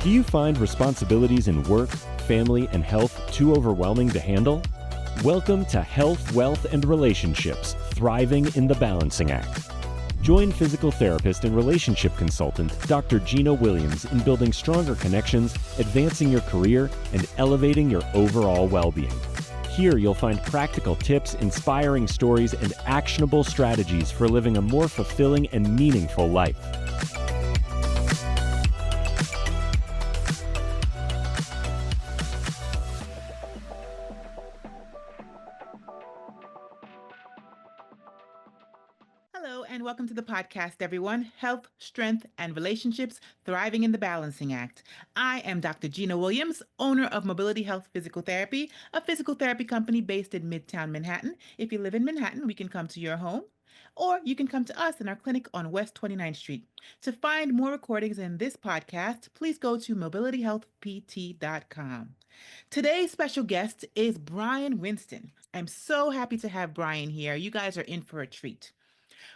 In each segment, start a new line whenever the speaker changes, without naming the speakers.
Do you find responsibilities in work, family, and health too overwhelming to handle? Welcome to Health, Wealth, and Relationships, Thriving in the Balancing Act. Join physical therapist and relationship consultant Dr. Gina Williams in building stronger connections, advancing your career, and elevating your overall well-being. Here you'll find practical tips, inspiring stories, and actionable strategies for living a more fulfilling and meaningful life.
Hello, and welcome to the podcast, everyone. Health, Strength, and Relationships, Thriving in the Balancing Act. I am Dr. Gina Williams, owner of Mobility Health Physical Therapy, a physical therapy company based in Midtown Manhattan. If you live in Manhattan, we can come to your home, or you can come to us in our clinic on West 29th Street. To find more recordings in this podcast, please go to mobilityhealthpt.com. Today's special guest is Bryan Winston. I'm so happy to have Bryan here. You guys are in for a treat.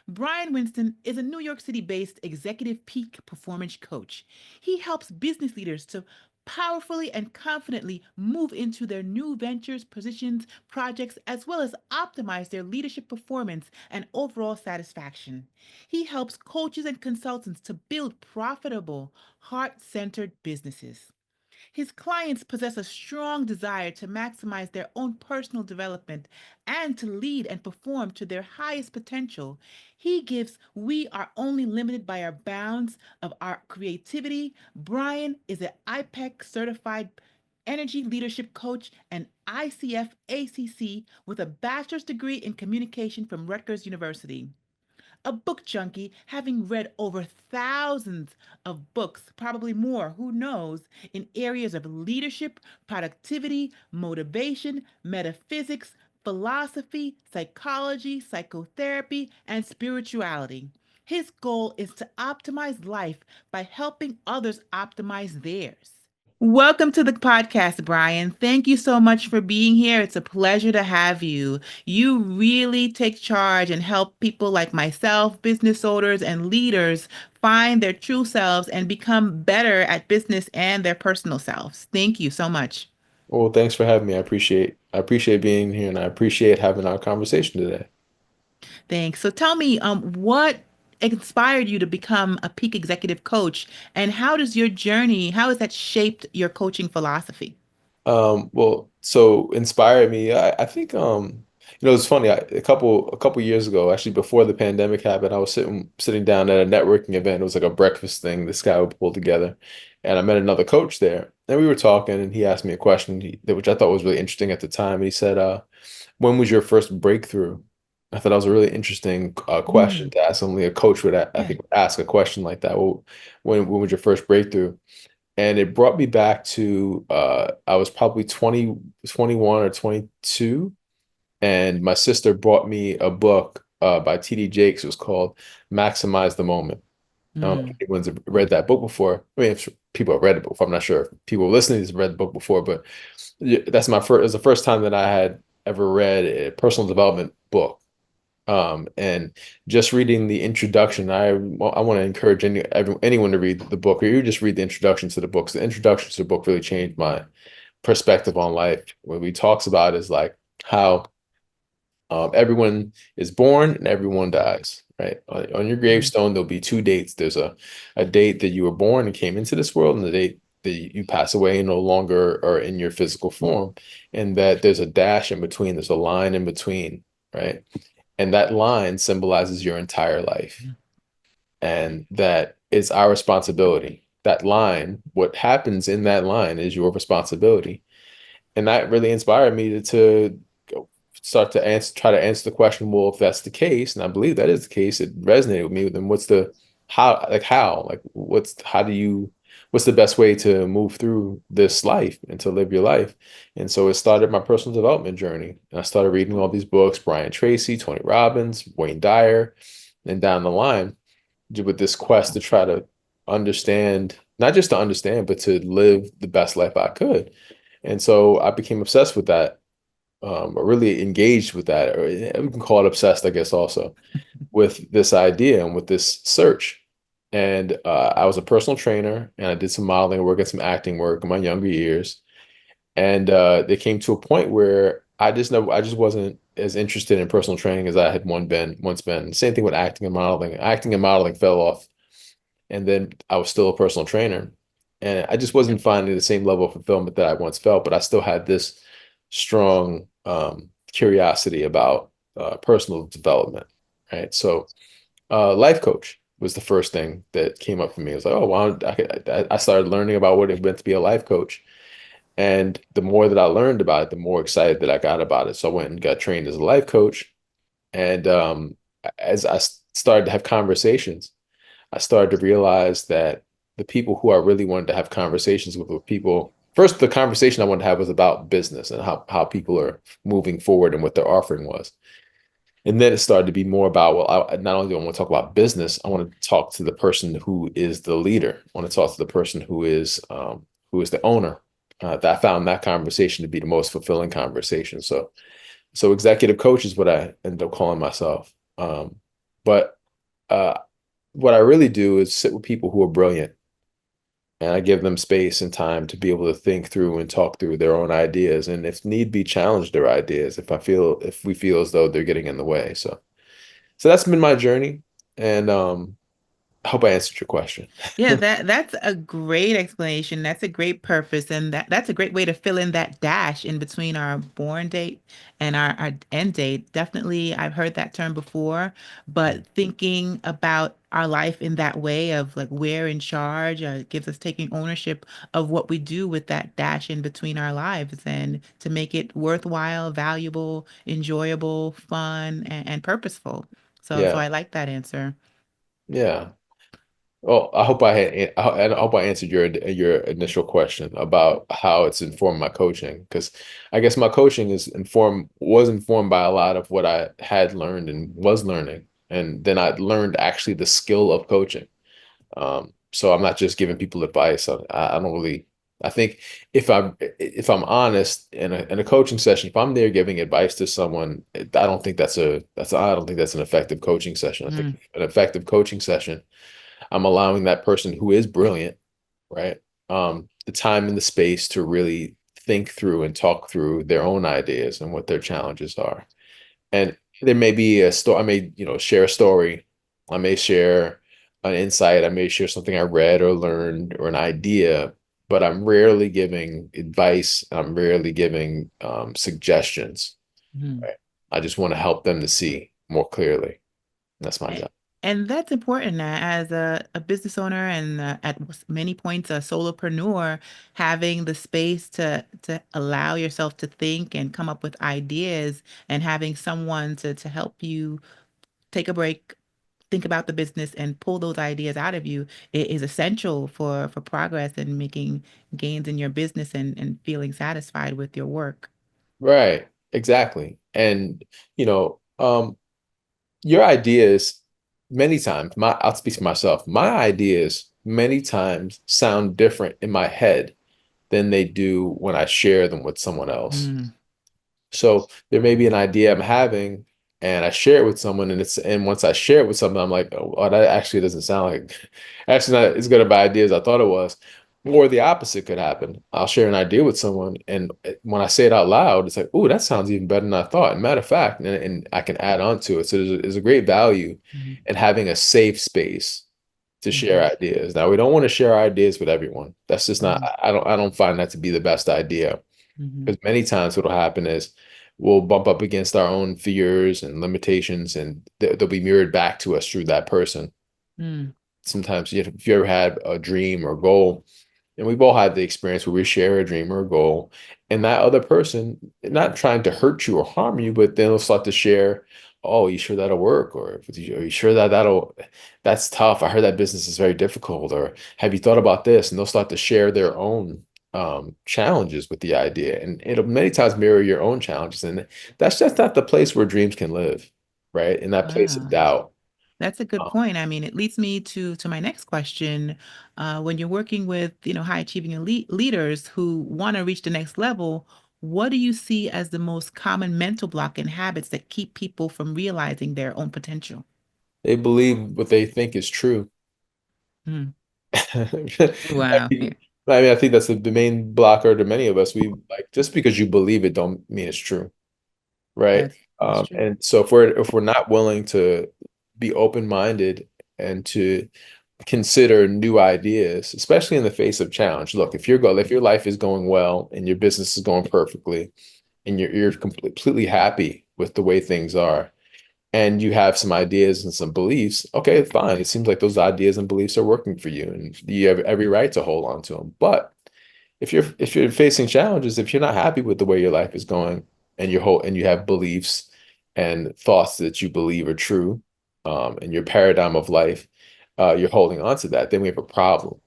Bryan Winston is a New York City-based executive peak performance coach. He helps business leaders to powerfully and confidently move into their new ventures, positions, projects, as well as optimize their leadership performance and overall satisfaction. He helps coaches and consultants to build profitable, heart-centered businesses. His clients possess a strong desire to maximize their own personal development and to lead and perform to their highest potential. He gives we are only limited by our bounds of our creativity. Bryan is an IPEC certified energy leadership coach and ICF ACC with a bachelor's degree in communication from Rutgers University. A book junkie, having read over thousands of books, probably more, who knows, in areas of leadership, productivity, motivation, metaphysics, philosophy, psychology, psychotherapy, and spirituality. His goal is to optimize life by helping others optimize theirs. Welcome to the podcast, Bryan. Thank you so much for being here. It's a pleasure to have you. You really take charge and help people like myself, business owners, and leaders find their true selves and become better at business and their personal selves. Thank you so much.
Well, thanks for having me. I appreciate being here and I appreciate having our conversation today.
Thanks. So tell me, what inspired you to become a peak executive coach, and how has that shaped your coaching philosophy?
So inspired me. I think it's funny. A couple years ago, actually before the pandemic happened, I was sitting down at a networking event. It was like a breakfast thing this guy would pull together, and I met another coach there, and we were talking, and he asked me a question which I thought was really interesting at the time. And he said, "When was your first breakthrough?" I thought that was a really interesting question
Mm,
to ask. Only a coach would, I
yeah.
think, ask a question like that. Well, when was your first breakthrough? And it brought me back to I was probably 20, 21 or 22, and my sister brought me a book by T.D. Jakes. It was called Maximize the Moment. I don't know if
Mm.
anyone's read that book before. I mean, if people have read it before. I'm not sure if people listening has read the book before, but yeah, that's my first. It was the first time that I had ever read a personal development book. And just reading the introduction, I want to encourage anyone to read the book, or you just read the introduction to the books. The introduction to the book really changed my perspective on life. What he talks about is like how everyone is born and everyone dies, right? On your
Mm.
gravestone, there'll be two dates. There's a date that you were born and came into this world, and the date that you pass away and no longer are in your physical form, and that there's a dash in between. There's a line in between, right? And that line symbolizes your entire life. And that is our responsibility. That line, what happens in that line is your responsibility. And that really inspired me to go start to try to answer the question, well, if that's the case, and I believe that is the case, it resonated with me. Then what's the how? Like what's the best way to move through this life and to live your life? And so it started my personal development journey. And I started reading all these books, Brian Tracy, Tony Robbins, Wayne Dyer, and down the line, with this quest to try to understand, not just to understand, but to live the best life I could. And so I became obsessed with that, or really engaged with that, or we can call it obsessed, I guess, also with this idea and with this search. And I was a personal trainer, and I did some modeling work and some acting work in my younger years. And they came to a point where I just wasn't as interested in personal training as I had once been. Same thing with acting and modeling. Acting and modeling fell off, and then I was still a personal trainer, and I just wasn't finding the same level of fulfillment that I once felt. But I still had this strong curiosity about personal development, right? So life coach was the first thing that came up for me. It was like, oh, wow, I started learning about what it meant to be a life coach. And the more that I learned about it, the more excited that I got about it. So I went and got trained as a life coach. And as I started to have conversations, I started to realize that the people who I really wanted to have conversations with were people. First, the conversation I wanted to have was about business and how people are moving forward and what their offering was. And then it started to be more about, well, I not only do I want to talk about business, I want to talk to the person who is the leader. I want to talk to the person who is the owner. That I found that conversation to be the most fulfilling conversation. So executive coach is what I ended up calling myself. But uh, what I really do is sit with people who are brilliant, and I give them space and time to be able to think through and talk through their own ideas, and if need be, challenge their ideas if we feel as though they're getting in the way. So that's been my journey, and I hope I answered your question.
Yeah, that's a great explanation. That's a great purpose, and that's a great way to fill in that dash in between our born date and our end date. Definitely, I've heard that term before, but thinking about our life in that way of like we're in charge, gives us taking ownership of what we do with that dash in between our lives, and to make it worthwhile, valuable, enjoyable, fun, and purposeful. So
Yeah,
I like that answer.
yeah. Well, I hope I answered your initial question about how it's informed my coaching, because I guess my coaching was informed by a lot of what I had learned and was learning, and then I learned actually the skill of coaching. So I'm not just giving people advice. I don't really. I think if I'm honest in a coaching session, if I'm there giving advice to someone, I don't think that's an effective coaching session. I think
Mm,
an effective coaching session, I'm allowing that person who is brilliant, right? The time and the space to really think through and talk through their own ideas and what their challenges are. And there may be a story, I may, share a story. I may share an insight. I may share something I read or learned or an idea, but I'm rarely giving advice. I'm rarely giving suggestions,
mm.
right? I just want to help them to see more clearly. That's my
A-
job.
And that's important as a business owner and many points a solopreneur, having the space to allow yourself to think and come up with ideas, and having someone to help you take a break, think about the business, and pull those ideas out of you is essential for progress and making gains in your business, and feeling satisfied with your work.
Right. Exactly. And, you know, um, your ideas many times, I'll speak for myself, my ideas many times sound different in my head than they do when I share them with someone else.
Mm,
So there may be an idea I'm having, and I share it with someone, and once I share it with someone, I'm like, oh, that actually doesn't sound like actually not as good of an idea as I thought it was. Or the opposite could happen. I'll share an idea with someone, and when I say it out loud, it's like, oh, that sounds even better than I thought. And matter of fact, and I can add on to it. So there's a great value
mhm,
in having a safe space to share
mhm,
ideas. Now, we don't want to share ideas with everyone. That's just not,
mhm,
I don't find that to be the best idea,
mhm,
because many times what'll happen is we'll bump up against our own fears and limitations, and they'll be mirrored back to us through that person.
mm,
Sometimes if you ever had a dream or goal, and we've all had the experience where we share a dream or a goal, and that other person, not trying to hurt you or harm you, but then they'll start to share, oh, you sure that'll work? Or are you sure that's tough? I heard that business is very difficult. Or have you thought about this? And they'll start to share their own challenges with the idea. And it'll many times mirror your own challenges. And that's just not the place where dreams can live, right? In that place of
wow.
doubt.
That's a good
Um,
point. I mean, it leads me to my next question. When you're working with, high achieving elite leaders who want to reach the next level, what do you see as the most common mental block and habits that keep people from realizing their own potential?
they believe what they think is true.
Mm.
I
Wow. Yeah,
mean, I think that's the main blocker to many of us. We like just because you believe it don't mean it's true, right?
that's true.
And so if we're not willing to be open-minded and to consider new ideas, especially in the face of challenge. Look, if your life is going well and your business is going perfectly and you're completely happy with the way things are, and you have some ideas and some beliefs, okay, fine. It seems like those ideas and beliefs are working for you, and you have every right to hold on to them. But if you're facing challenges, if you're not happy with the way your life is going, and you have beliefs and thoughts that you believe are true, and your paradigm of life, you're holding on to that, then we have a problem,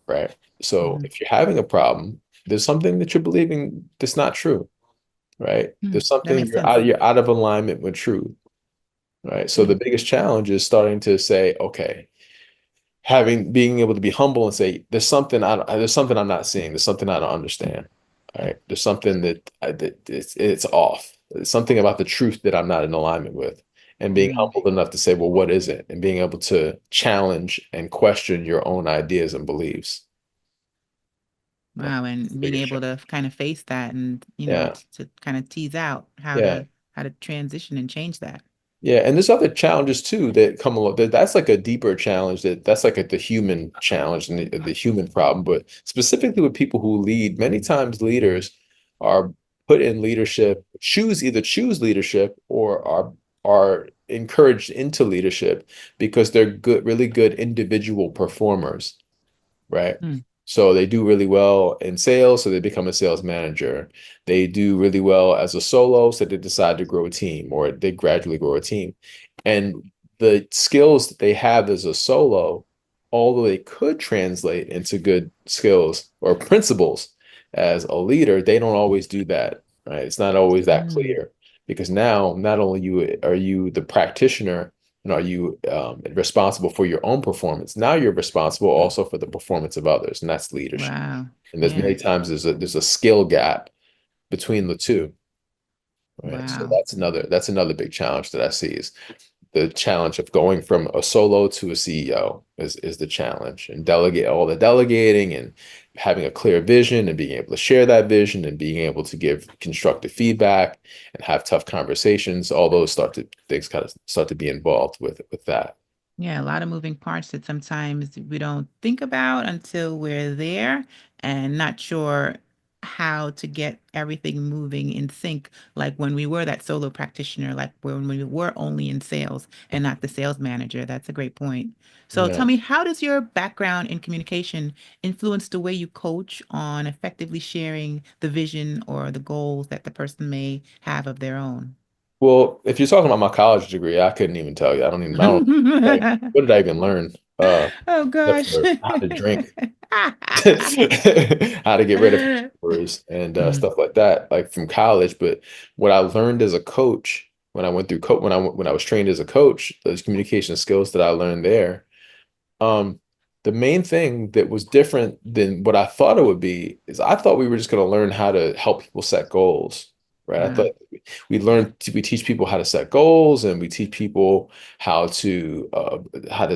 right? So
Hmm.
if you're having a problem, there's something that you're believing that's not true, right?
Hmm.
There's
That
something
makes sense.
you're out of alignment with truth, right? So
Hmm.
the biggest challenge is starting to say, okay, being able to be humble and say, there's something I'm not seeing, there's something I don't understand. All right, there's something that it's off. There's something about the truth that I'm not in alignment with, and being
Mm.
humble enough to say, well, what is it? And being able to challenge and question your own ideas and beliefs. That's
Wow.
the
And being
biggest
able
challenge.
to kind of face that and,
Yeah,
to kind of tease out
yeah.
how to transition and change that.
Yeah, and there's other challenges too that come along. That's like a deeper challenge. That's like the human challenge and the human problem. But specifically with people who lead, many times leaders are put in leadership, choose leadership, or are encouraged into leadership because they're good, really good individual performers, right?
Mm.
So they do really well in sales, so they become a sales manager. They do really well as a solo, so they decide to grow a team or they gradually grow a team. And the skills that they have as a solo, although they could translate into good skills or principles as a leader, they don't always do that, right? It's not always that
Mm.
clear because now not only are you the practitioner, are you responsible for your own performance? Now you're responsible also for the performance of others, and that's leadership.
Wow.
And there's
Yeah.
many times there's a skill gap between the two, right? So
Wow.
that's another big challenge that I see is the challenge of going from a solo to a CEO is the challenge, and delegate all the delegating and having a clear vision and being able to share that vision and being able to give constructive feedback and have tough conversations. All those things kind of start to be involved with that.
Yeah, a lot of moving parts that sometimes we don't think about until we're there and not sure how to get everything moving in sync. Like when we were that solo practitioner, like when we were only in sales and not the sales manager. That's a great point. So tell
Yeah.
me, how does your background in communication influence the way you coach on effectively sharing the vision or the goals that the person may have of their own?
Well, if you're talking about my college degree, I couldn't even tell you. I don't, what did I even learn?
Oh
Except
gosh.
for how to drink, how to get rid of hangovers and
Mm,
stuff like that, like from college. But what I learned as a coach when I went through when I was trained as a coach, those communication skills that I learned there, um, the main thing that was different than what I thought it would be is I thought we were just going to learn how to help people set goals, right? I
wow.
thought we teach people how to set goals and we teach people how to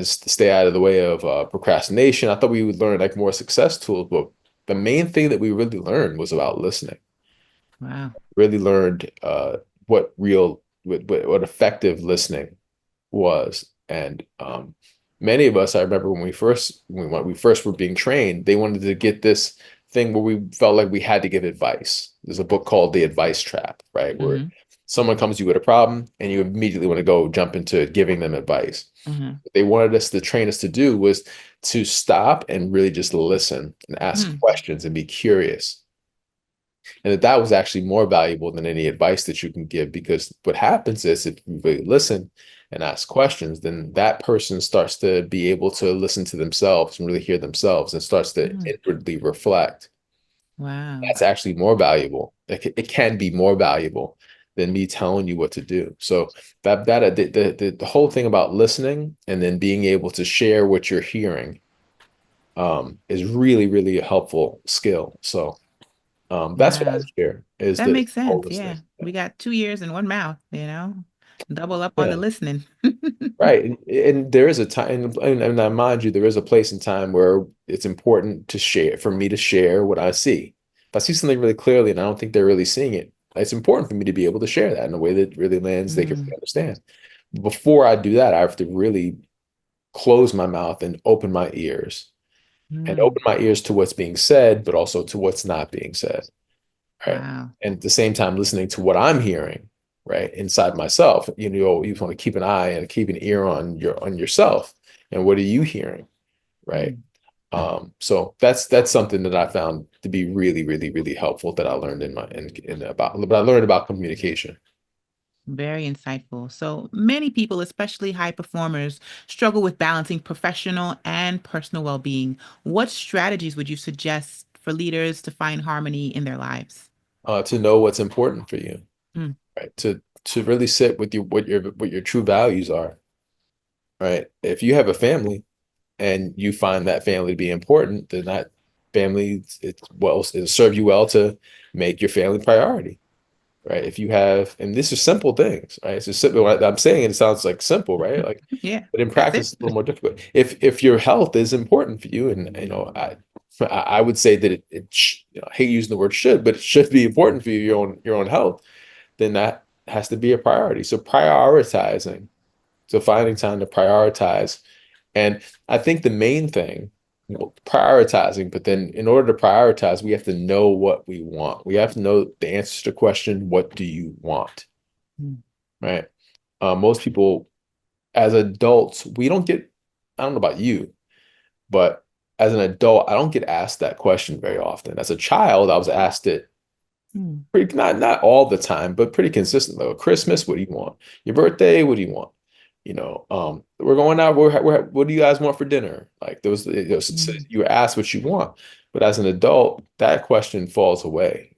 stay out of the way of procrastination. I thought we would learn like more success tools, but the main thing that we really learned was about listening.
Wow.
Really learned what effective listening was. And many of us, I remember when we first were being trained, they wanted to get this thing where we felt like we had to give advice. There's a book called The Advice Trap, right? Where
Hmm.
someone comes to you with a problem and you immediately want to go jump into giving them advice.
Hmm.
What they wanted us to train us to do was to stop and really just listen and ask
Hmm.
questions and be curious, and that was actually more valuable than any advice that you can give, because what happens is if you really listen and ask questions, then that person starts to be able to listen to themselves and really hear themselves and starts to
Hmm.
inwardly reflect.
Wow.
That's actually more valuable. It can be more valuable than me telling you what to do. So the whole thing about listening and then being able to share what you're hearing is really, really a helpful skill. So that's what I
Wow.
share is
That
the
makes sense.
whole
Yeah.
listening.
We got two ears and one mouth, you know? Double up on the
Yeah.
listening.
Right. And there is a time, and I mind you, there is a place and time where it's important to share, for me to share what I see. If I see something really clearly and I don't think they're really seeing it, it's important for me to be able to share that in a way that really lands, they can really
Mm,
understand. Before I do that, I have to really close my mouth and
mm.
open my ears to what's being said, but also to what's not being said. Right.
Wow.
And at the same time, listening to what I'm hearing, right, inside myself. You want to keep an eye and keep an ear on yourself. And what are you hearing? Right.
Mm.
So that's something that I found to be really, really, really helpful that I learned but I learned about communication.
Very insightful. So many people, especially high performers, struggle with balancing professional and personal well-being. What strategies would you suggest for leaders to find harmony in their lives?
To know what's important for you,
Mm,
right? To really sit with what your true values are, right? If you have a family and you find that family to be important, then that family, it'll serve you well to make your family priority, right? If you have, and this is simple things, right? It's just simple. When I'm saying it, it sounds like simple, right? Like,
yeah,
but in
that's
practice,
it.
it's a little more difficult. If your health is important for you, and I would say that I hate using the word should, but it should be important for you, your own health, then that has to be a priority. So prioritizing, so finding time to prioritize. And I think the main thing, prioritizing, but then in order to prioritize, we have to know what we want. We have to know the answer to the question, what do you want?
Mm,
Right? Most people, as adults, we don't get, I don't know about you, but as an adult, I don't get asked that question very often. As a child, I was asked it
mm,
pretty, not all the time, but pretty consistent though. Christmas, what do you want? Your birthday, what do you want? We're going out. What do you guys want for dinner? Like those,
mm.
you ask what you want, but as an adult, that question falls away.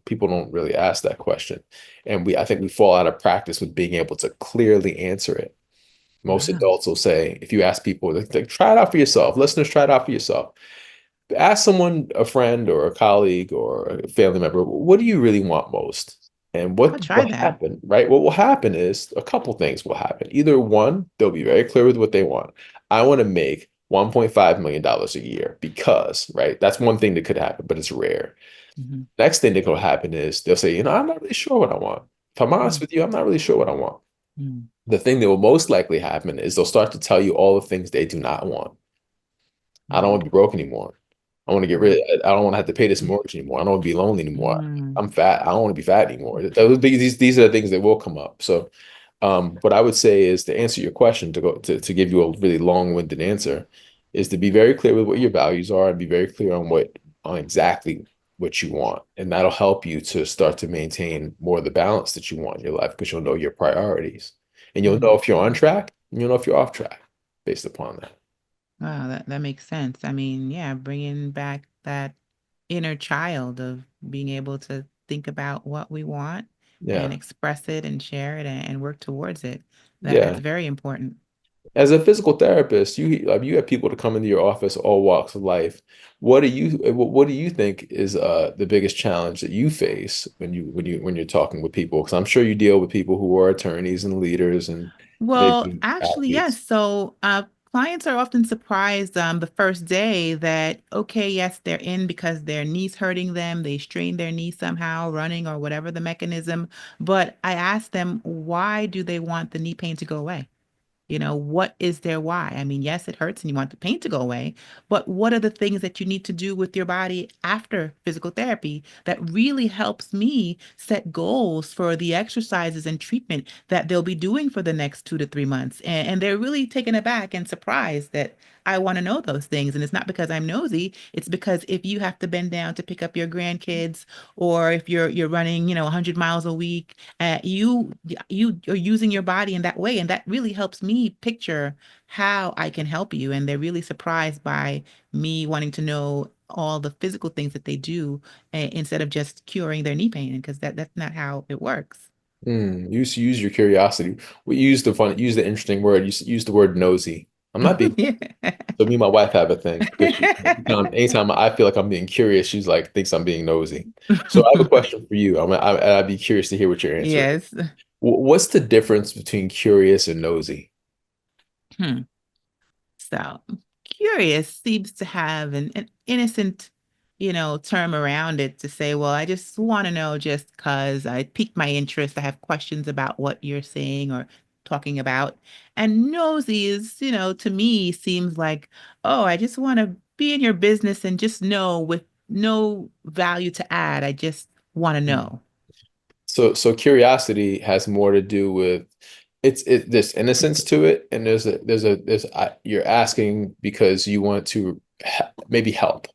People don't really ask that question, and I think we fall out of practice with being able to clearly answer it. Most
Wow.
adults will say, if you ask people, try it out for yourself. Listeners, try it out for yourself. Ask someone, a friend or a colleague or a family member, what do you really want most? And
I'll
what
try
will
that.
happen, right? What will happen is a couple things will happen. Either one, they'll be very clear with what they want. I want to make $1.5 million a year because, right? That's one thing that could happen, but it's rare.
Mhm,
Next thing that will happen is they'll say, I'm not really sure what I want. If I'm honest
mm,
with you, I'm not really sure what I want.
mm,
The thing that will most likely happen is they'll start to tell you all the things they do not want. I don't want to be
mm,
broke anymore. I want to get
mm,
rid. I don't want to have to pay this mortgage anymore. I don't want to be lonely anymore.
mm.
I'm fat. I don't want to be fat anymore. These are the things that will come up. So, what I would say is to answer your question, to give you a really long-winded answer, is to be very clear with what your values are and be very clear on exactly what you want, and that'll help you to start to maintain more of the balance that you want in your life because you'll know your priorities, and you'll
Mm.
know if you're on track and you'll know if you're off track based upon that.
Wow, that makes sense. I mean, yeah, bringing back that inner child of being able to think about what we want and
Yeah,
express it and share it and work towards it. That's
yeah.
very important.
As a physical therapist, you have people to come into your office all walks of life. What do you think is the biggest challenge that you face when you're talking with people? Because I'm sure you deal with people who are attorneys and leaders and
Well,
maybe
actually, yes.
athletes.
So, clients are often surprised the first day that, okay, yes, they're in because their knee's hurting them. They strained their knee somehow, running or whatever the mechanism. But I ask them, why do they want the knee pain to go away? What is their why? I mean, yes, it hurts and you want the pain to go away, but what are the things that you need to do with your body after physical therapy that really helps me set goals for the exercises and treatment that they'll be doing for the next 2 to 3 months? And they're really taken aback and surprised that I want to know those things. And it's not because I'm nosy. It's because if you have to bend down to pick up your grandkids, or if you're running, 100 miles a week, you are using your body in that way, and that really helps me picture how I can help you. And they're really surprised by me wanting to know all the physical things that they do, instead of just curing their knee pain, because that's not how it works.
Use your curiosity. We use the interesting word. Use the word nosy. I'm not being
Yeah.
So me and my wife have a thing because anytime I feel like I'm being curious, she's like thinks I'm being nosy. So I have a question for you. I'd be curious to hear what your answer is.
Yes.
What's the difference between curious and nosy?
Hmm. So curious seems to have an innocent, term around it to say, well, I just want to know just because I piqued my interest. I have questions about what you're saying or talking about. And nosy is, to me seems like, oh, I just want to be in your business and just know with no value to add. I just want to
Mm.
know.
So curiosity has more to do with there's innocence to it, and you're asking because you want to maybe help,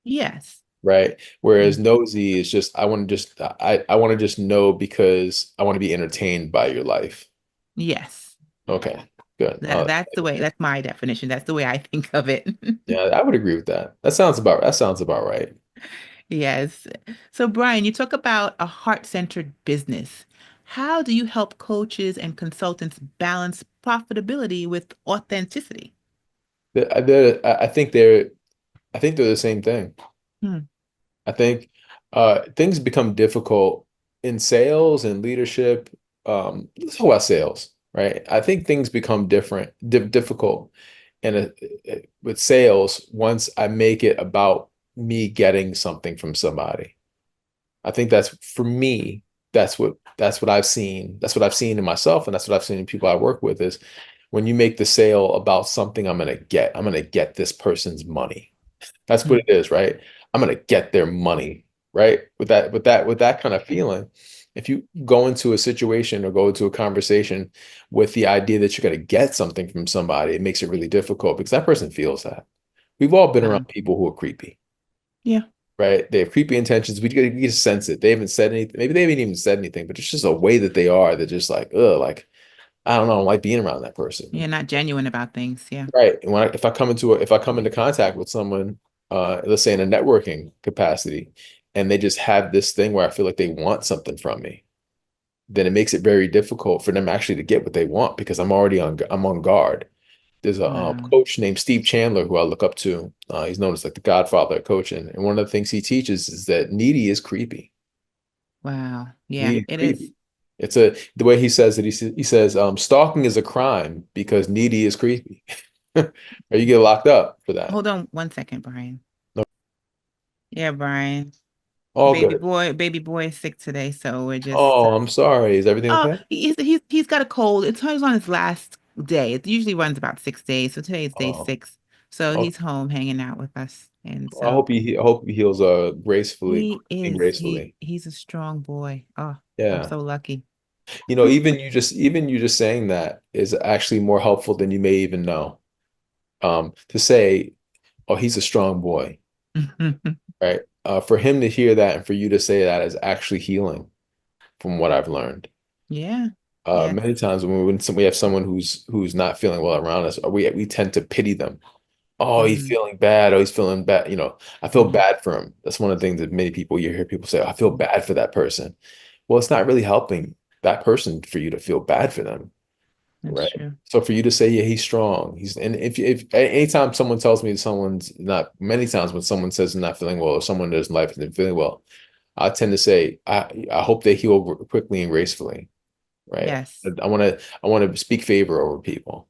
Yes.
right? Whereas
Mm.
nosy is just I want to just know because I want to be entertained by your life.
Yes.
Okay, good.
That's my definition. That's the way I think of it.
Yeah, I would agree with that. That sounds about right.
Yes. So, Brian, you talk about a heart-centered business. How do you help coaches and consultants balance profitability with authenticity?
I think they're the same thing.
Hmm.
I think things become difficult in sales and leadership. Let's talk about sales, right? I think things become difficult, and with sales once I make it about me getting something from somebody. I think that's for me. That's what I've seen. That's what I've seen in myself, and that's what I've seen in people I work with. Is when you make the sale about something I'm gonna get this person's money. That's what
Hmm.
it is, right? I'm gonna get their money, right? With that kind of feeling, if you go into a situation or go into a conversation with the idea that you're gonna get something from somebody, it makes it really difficult because that person feels that. We've all been around
Wow.
people who are creepy,
Yeah.
right? They have creepy intentions. We just sense it. They haven't said anything. Maybe they haven't even said anything, but it's just a way that they are. They're just like, ugh, like I don't know, I don't like being around that person.
You're not genuine about things. Yeah.
Right. And if I come into contact with someone, let's say in a networking capacity, and they just have this thing where I feel like they want something from me, then it makes it very difficult for them actually to get what they want because I'm on guard. There's a
Wow.
coach named Steve Chandler who I look up to. He's known as like the godfather of coaching. And one of the things he teaches is that needy is creepy.
Wow. Yeah,
Needy is
it is.
creepy. The way he says it, he says, stalking is a crime because needy is creepy. Or you get locked up for that.
Hold on one second, Brian.
No,
Yeah, Brian.
all good.
Baby boy is sick today, so we're just
Oh, I'm sorry. Is everything
oh,
okay?
he's got a cold. He's on his last day. It usually runs about 6 days. So today is day
Oh,
6. So
okay.
he's home hanging out with us. And
I
so
hope he heals gracefully,
he
quickly and
is.
gracefully.
He's a strong boy. Oh, I'm
Yeah.
so lucky.
Even you just saying that is actually more helpful than you may even know. To say, oh, he's a strong boy, right? For him to hear that and for you to say that is actually healing from what I've learned.
Yeah. Yeah.
Many times we have someone who's not feeling well around us, we tend to pity them. Oh, he's
Mm,
feeling bad. Oh, he's feeling bad. I feel
mm,
bad for him. That's one of the things that many people you hear people say, I feel
mm.
bad for that person. Well, it's not really helping that person for you to feel bad for them,
That's
right?
true.
So for you to say, yeah, he's strong. And if anytime someone tells me someone's not, many times when someone says they're not feeling well or someone in their life isn't feeling well, I tend to say, I hope they heal quickly and gracefully, right?
Yes.
I want to speak favor over people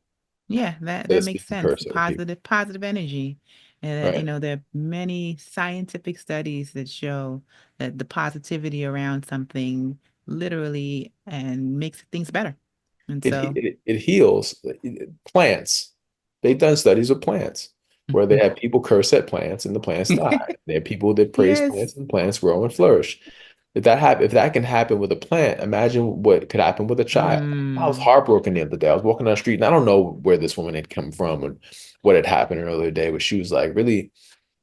Yeah, that
instead of
makes
speaking
sense.
curse over people,
Positive energy. And
right?
there are many scientific studies that show that the positivity around something literally and makes things better. And so,
It heals plants. They've done studies of plants where they have people curse at plants and the plants die. They have people that praise
yes.
plants and plants grow and flourish. If that can happen with a plant, imagine what could happen with a child. I was
Mm,
heartbroken the other day. I was walking down the street and I don't know where this woman had come from and what had happened earlier today, but she was like really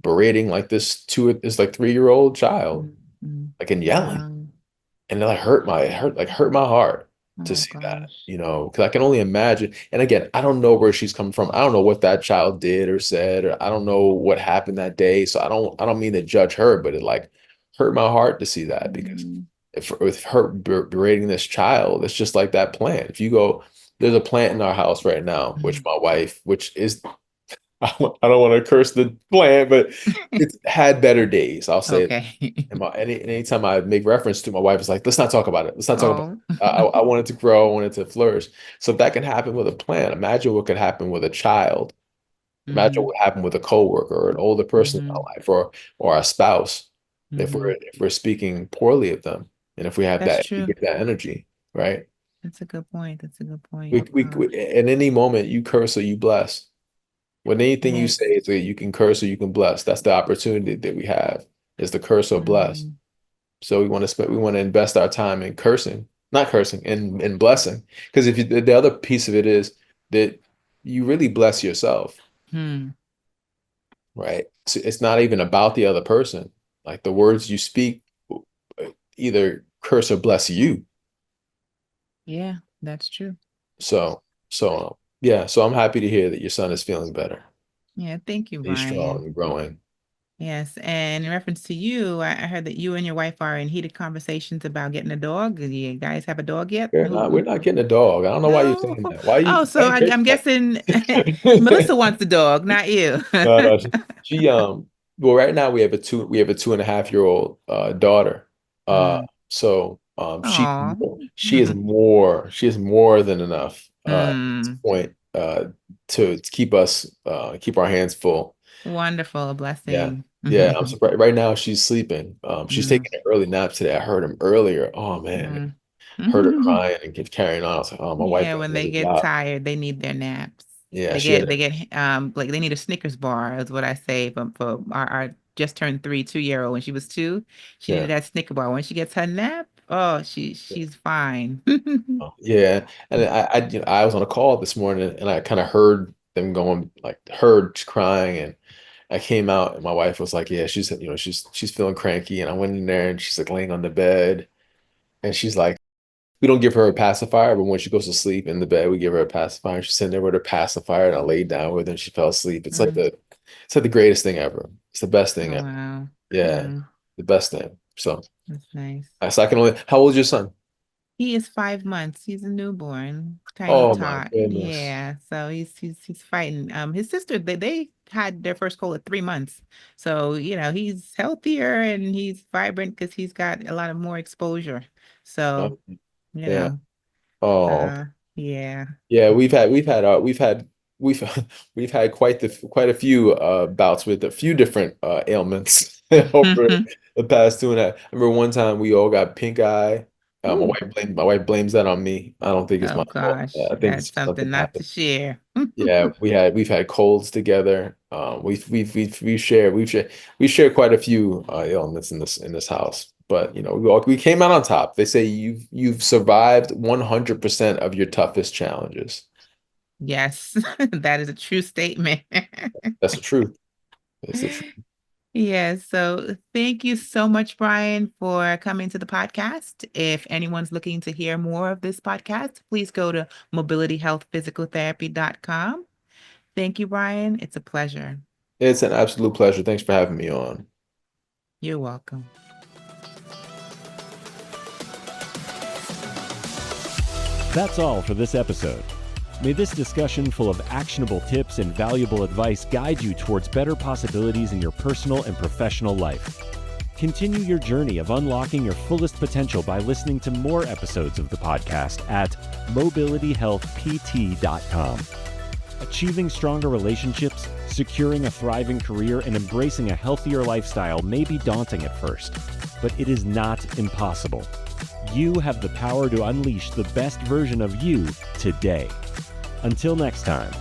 berating like this like 3-year-old child,
mm, mm.
like and yelling.
Wow.
And it like hurt my heart to
Oh
see that,
gosh.
because I can only imagine. And again, I don't know where she's coming from. I don't know what that child did or said, or I don't know what happened that day. So I don't mean to judge her, but it like hurt my heart to see that because
Mm,
if with her berating this child, it's just like that plant. If you go, there's a plant in our house right now, which
mm,
my wife, which is I don't want to curse the plant, but it's had better days. I'll say it.
Okay.
And anytime I make reference to, my wife is like, let's not talk about it. Let's not talk about
Oh.
it. I want it to grow. I want it to flourish. So if that can happen with a plant, imagine what could happen with a child. Imagine
Hmm.
what happened with a coworker or an older person in our
Hmm.
life, or a spouse,
Hmm.
if we're speaking poorly of them, and if we have
That's
that, we
true.
get that energy, right?
That's a good point. That's a good point.
At any moment, you curse or you bless. When anything you say
Yes.
is that you can curse or you can bless, that's the opportunity that we have, is to curse or bless.
Hmm.
So we want to invest our time in cursing, not cursing, in blessing. Because if you, the other piece of it is that you really bless yourself,
Hmm.
right? So it's not even about the other person. Like the words you speak either curse or bless you.
Yeah, that's true.
So, yeah. So I'm happy to hear that your son is feeling better.
Yeah, thank you,
He's strong
Brian.
and growing.
Yes, and in reference to you, I heard that you and your wife are in heated conversations about getting a dog. Do you guys have a dog yet?
We're not getting a dog. I don't know why you're
No.
saying that.
Oh,
Why
so
you saying
I'm guessing
that?
Melissa wants the dog, not you.
No, no. She well, right now we have a 2.5-year-old daughter.
Mm.
So
Aw.
she is more than enough at this
Mm.
point to keep us keep our hands full.
Wonderful, a
Yeah.
blessing.
Yeah, I'm surprised. Right now she's sleeping. She's
Mm.
taking an early nap today. I heard him earlier. Oh man,
Mm.
heard her crying and keep carrying on. I was like, oh, my wife
Yeah,
got
when they
another
get
job.
tired, they need their naps.
Yeah,
They
she had
get they get like they need a Snickers bar is what I say for our just turned 3 2-year-old. When she was 2, she needed
yeah.
that Snicker bar. When she gets her nap, oh she's fine.
Oh, yeah, and I was on a call this morning and I kind of heard them going like heard crying and I came out and my wife was like, yeah, she's feeling cranky and I went in there and she's like laying on the bed and she's like, we don't give her a pacifier, but when she goes to sleep in the bed, we give her a pacifier. She's sitting there with her pacifier and I laid down with her and she fell asleep.
Mm.
It's like the greatest thing ever. It's the best thing
Oh
ever.
wow.
Yeah,
Mm,
the best thing. So
that's nice.
I can only. How old is your son?
He is 5 months. He's a newborn, tiny
Oh my
tot.
goodness.
Yeah. So he's fighting. His sister, they had their first cold at 3 months. So, he's healthier and he's vibrant because he's got a lot of more exposure. So,
Oh,
you
yeah.
know,
Oh,
yeah.
yeah. We've we've had quite a few bouts with a few different ailments over the past 2.5. I remember one time we all got pink eye.
Ooh,
My wife blames that on me. I don't think it's
oh
my fault.
gosh,
I think it's
that's
just something
something not to
happened.
share.
Yeah, we've had colds together. We share quite a few ailments in this house. But we came out on top. They say you've survived 100% of your toughest challenges.
Yes, that is a true statement.
That's the truth. It's the truth.
Yes. So thank you so much, Brian, for coming to the podcast. If anyone's looking to hear more of this podcast, please go to mobilityhealthphysicaltherapy.com. Thank you, Brian. It's a pleasure.
It's an absolute pleasure. Thanks for having me on.
You're welcome.
That's all for this episode. May this discussion full of actionable tips and valuable advice guide you towards better possibilities in your personal and professional life. Continue your journey of unlocking your fullest potential by listening to more episodes of the podcast at mobilityhealthpt.com. Achieving stronger relationships, securing a thriving career, and embracing a healthier lifestyle may be daunting at first, but it is not impossible. You have the power to unleash the best version of you today. Until next time.